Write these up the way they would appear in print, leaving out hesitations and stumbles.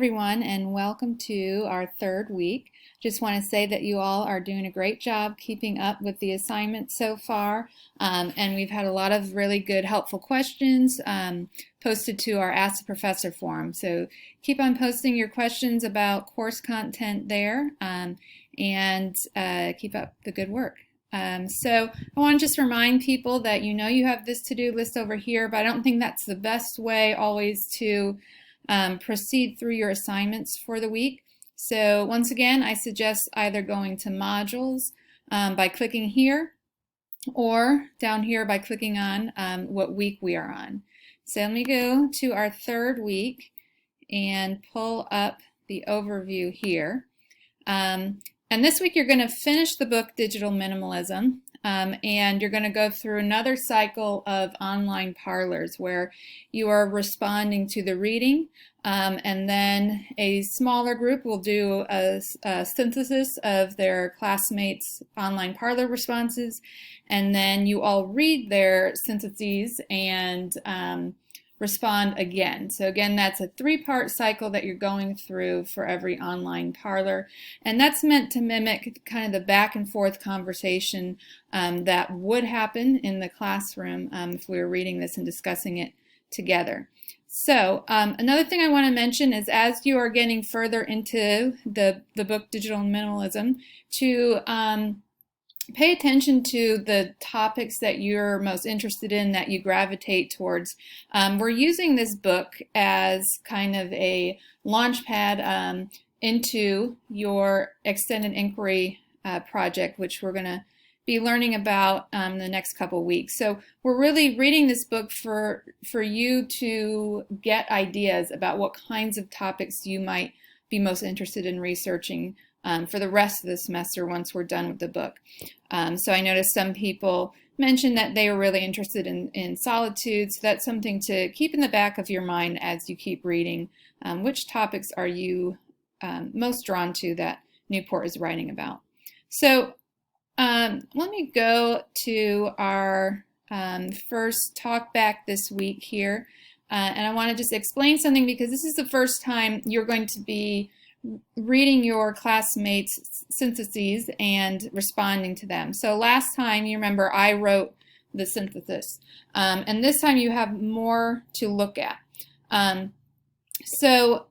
everyone, and welcome to our third week. Just want to say that you all are doing a great job keeping up with the assignments so far, and we've had a lot of really good helpful questions posted to our Ask the Professor forum. So keep on posting your questions about course content there, and keep up the good work. So I want to just remind people that you have this to-do list over here, but I don't think that's the best way always to proceed through your assignments for the week. So once again, I suggest either going to modules by clicking here, or down here by clicking on what week we are on. So let me go to our third week and pull up the overview here. And this week you're going to finish the book Digital Minimalism, and you're going to go through another cycle of online parlors where you are responding to the reading, and then a smaller group will do a synthesis of their classmates' online parlor responses, and then you all read their syntheses and respond again. So again, that's a three-part cycle that you're going through for every online parlor, and that's meant to mimic kind of the back and forth conversation that would happen in the classroom if we were reading this and discussing it together. So another thing I want to mention is, as you are getting further into the book Digital Minimalism, to pay attention to the topics that you're most interested in, that you gravitate towards. We're using this book as kind of a launch pad into your extended inquiry project, which we're going to be learning about the next couple weeks. So we're really reading this book for you to get ideas about what kinds of topics you might be most interested in researching for the rest of the semester once we're done with the book. So I noticed some people mentioned that they were really interested in solitude, so that's something to keep in the back of your mind as you keep reading. Which topics are you most drawn to that Newport is writing about? So let me go to our first talk back this week here, and I want to just explain something, because this is the first time you're going to be reading your classmates' syntheses and responding to them. So last time, you remember, I wrote the synthesis, and this time you have more to look at. So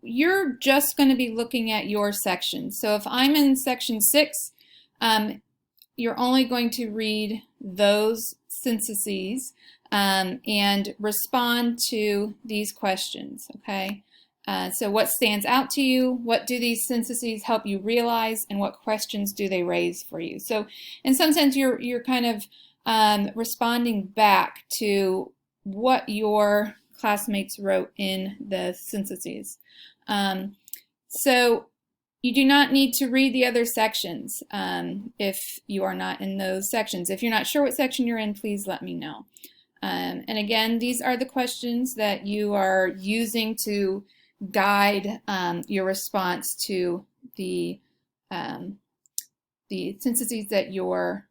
you're just going to be looking at your section. So if I'm in section 6, you're only going to read those syntheses and respond to these questions, okay? So what stands out to you? What do these syntheses help you realize? And what questions do they raise for you? So in some sense, you're kind of responding back to what your classmates wrote in the syntheses. So you do not need to read the other sections if you are not in those sections. If you're not sure what section you're in, please let me know. And again, these are the questions that you are using to guide your response to the syntheses that your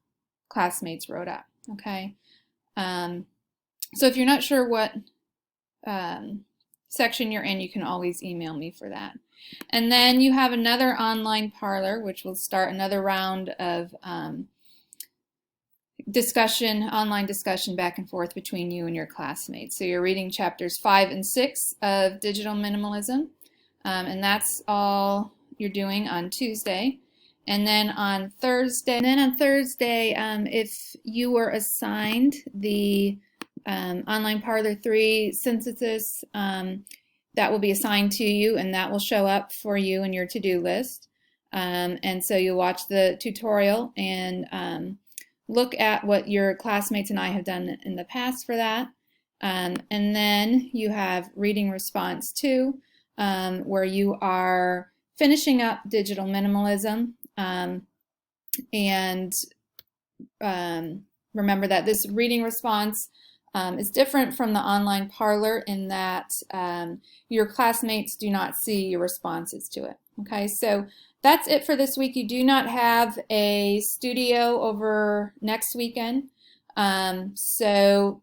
classmates wrote up, okay? So if you're not sure what section you're in, you can always email me for that. And then you have another online parlor, which will start another round of online discussion back and forth between you and your classmates. So you're reading chapters 5 and 6 of Digital Minimalism, and that's all you're doing on Tuesday. And then on Thursday, if you were assigned the Online Parlor 3 synthesis, that will be assigned to you, and that will show up for you in your to-do list. And so you'll watch the tutorial and look at what your classmates and I have done in the past for that. And then you have Reading Response 2, where you are finishing up Digital Minimalism. And remember that this reading response is different from the online parlor in that your classmates do not see your responses to it. Okay, so that's it for this week. You do not have a studio over next weekend. So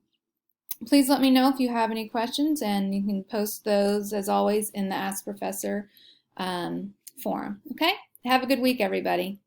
Please let me know if you have any questions, and you can post those, as always, in the Ask Professor forum. Okay? Have a good week, everybody.